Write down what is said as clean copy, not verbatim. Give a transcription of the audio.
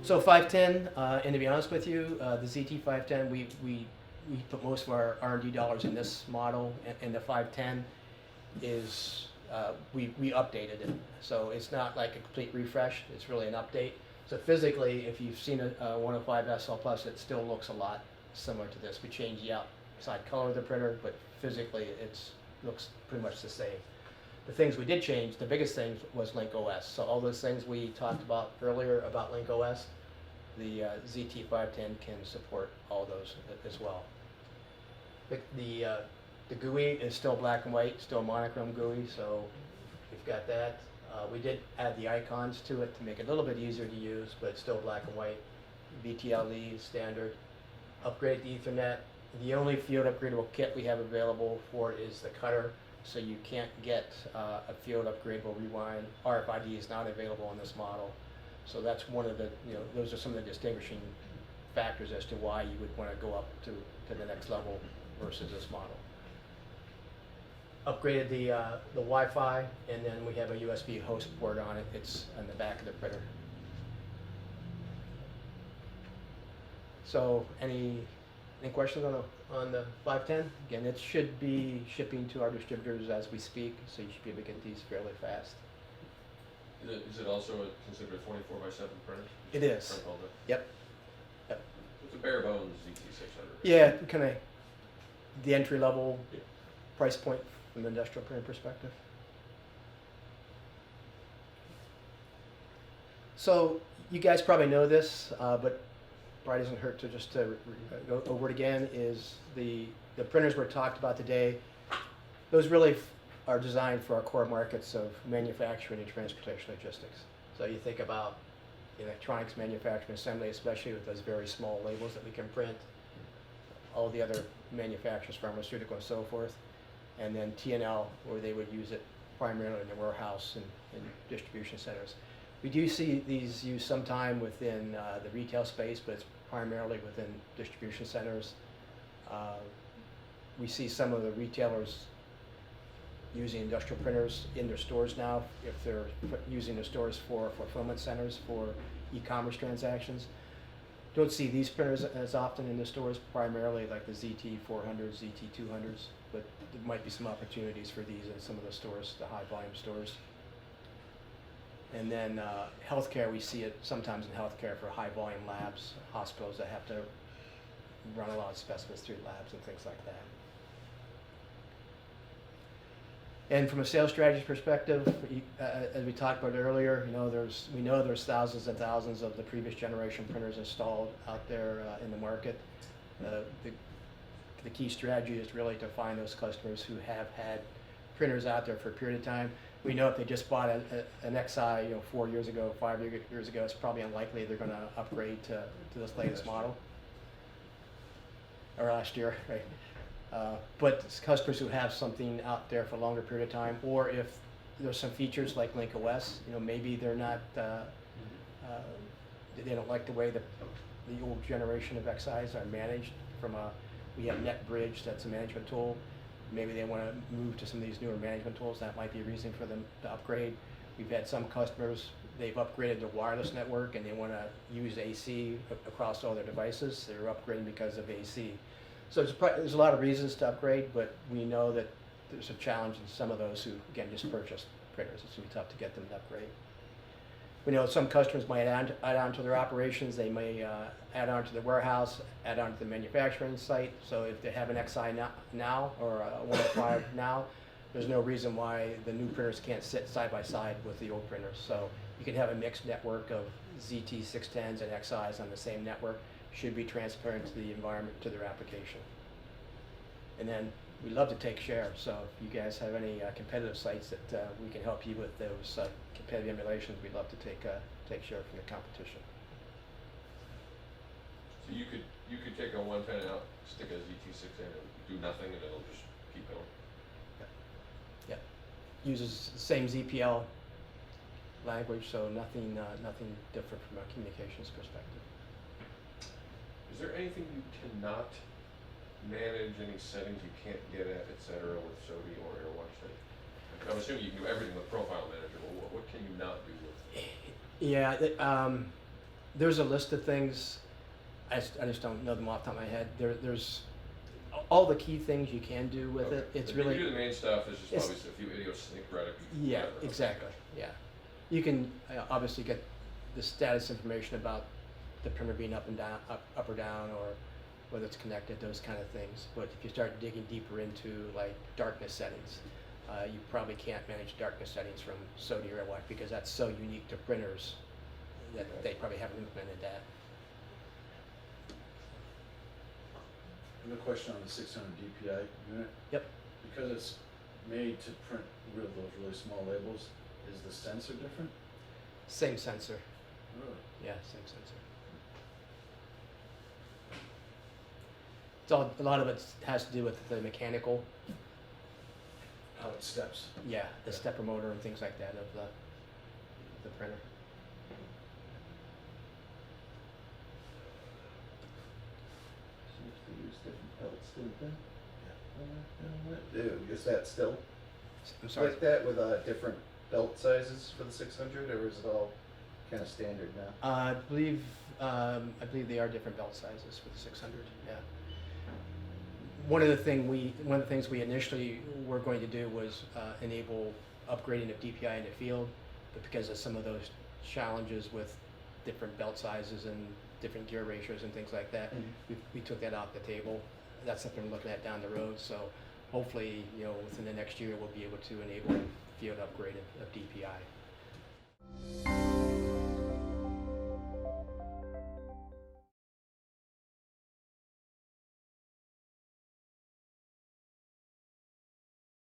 So 510, and to be honest with you, the ZT510, we put most of our R&D dollars in this model, and the 510 is, we updated it. So it's not like a complete refresh, it's really an update. So physically, if you've seen a 105 SL Plus, it still looks a lot similar to this. We changed the outside color of the printer, but physically it looks pretty much the same. The things we did change, the biggest thing was Link OS. So all those things we talked about earlier about Link OS, the ZT510 can support all those as well. The GUI is still black and white, still monochrome GUI, so we've got that. We did add the icons to it to make it a little bit easier to use, but it's still black and white. VTLE standard. Upgrade the Ethernet. The only field upgradable kit we have available for it is the cutter, so you can't get a field upgradable rewind. RFID is not available on this model, so that's one of the, those are some of the distinguishing factors as to why you would want to go up to the next level versus this model. Upgraded the Wi-Fi, and then we have a USB host port on it. It's on the back of the printer. So any questions on the 510? Again, it should be shipping to our distributors as we speak, so you should be able to get these fairly fast. Is it also considered a 24/7 printer? It is. Yep. It's a bare bones ZT600. Yeah, kind of the entry level Yeah. price point from an industrial printer perspective. So you guys probably know this, but probably doesn't hurt to just to go over it again, is the printers we're talked about today, those really are designed for our core markets of manufacturing and transportation logistics. So you think about electronics manufacturing assembly, especially with those very small labels that we can print, all the other manufacturers, pharmaceutical and so forth, and then T&L, where they would use it primarily in the warehouse and distribution centers. We do see these used sometime within the retail space, but it's primarily within distribution centers. We see some of the retailers using industrial printers in their stores now, if they're using the stores for fulfillment centers for e-commerce transactions. Don't see these printers as often in the stores, primarily like the ZT400s, ZT200s, but there might be some opportunities for these in some of the stores, the high volume stores. And then healthcare, we see it sometimes in healthcare for high volume labs, hospitals that have to run a lot of specimens through labs and things like that. And from a sales strategy perspective, as we talked about earlier, we know there's thousands and thousands of the previous generation printers installed out there in the market. The key strategy is really to find those customers who have had printers out there for a period of time. We know if they just bought an XI 4 years ago, 5 years ago, it's probably unlikely they're going to upgrade to this latest model. Or last year, right? But it's customers who have something out there for a longer period of time, or if there's some features like Link OS, maybe they're not, they don't like the way the old generation of XIs are managed. We have NetBridge, that's a management tool. Maybe they want to move to some of these newer management tools. That might be a reason for them to upgrade. We've had some customers, they've upgraded their wireless network and they want to use AC across all their devices. They're upgrading because of AC. So there's a lot of reasons to upgrade, but we know that there's a challenge in some of those who, again, just purchased printers. It's going to be tough to get them to upgrade. We know some customers might add on to their operations. They may add on to the warehouse, add on to the manufacturing site. So if they have an XI now or a 105 now, there's no reason why the new printers can't sit side by side with the old printers. So you can have a mixed network of ZT610s and XIs on the same network. Should be transparent to the environment, to their application. And then we love to take share, so if you guys have any competitive sites that we can help you with those competitive emulations, we'd love to take share from the competition. So you could take a 110 out, stick a ZT6 in, and do nothing, and it'll just keep going. Yeah. Uses the same ZPL language, so nothing different from a communications perspective. Is there anything you cannot manage, any settings you can't get at, etc., with SODI or your workstation? I'm assuming you can do everything with Profile Manager, but what can you not do with? Yeah, There's a list of things, I just don't know them off the top of my head. There's all the key things you can do with Okay. it. It's If you really, do the main stuff, it's just it's- probably a few idiosyncratic. yeah, whatever. Okay. exactly, yeah. You can obviously get the status information about the printer being up and down, up or down, or whether it's connected, those kind of things. But if you start digging deeper into like darkness settings, you probably can't manage darkness settings from SODI or what, because that's so unique to printers that they probably haven't implemented that. I have a question on the 600 DPI unit. Yep. Because it's made to print rid of those really small labels, is the sensor different? Same sensor, Really? yeah, same sensor. It's all, a lot of it has to do with the mechanical, How it steps. yeah, the Yeah. stepper motor and things like that of the printer. Seems to use different belts, didn't they? Yeah. Is that still I'm sorry. like that with different belt sizes for the 600, or is it all kind of standard now? I believe they are different belt sizes for the 600. Yeah. One of the things we initially were going to do was enable upgrading of DPI in the field, but because of some of those challenges with different belt sizes and different gear ratios and things like that, we took that off the table. That's something we're looking at down the road. So hopefully, within the next year, we'll be able to enable field upgrade of DPI.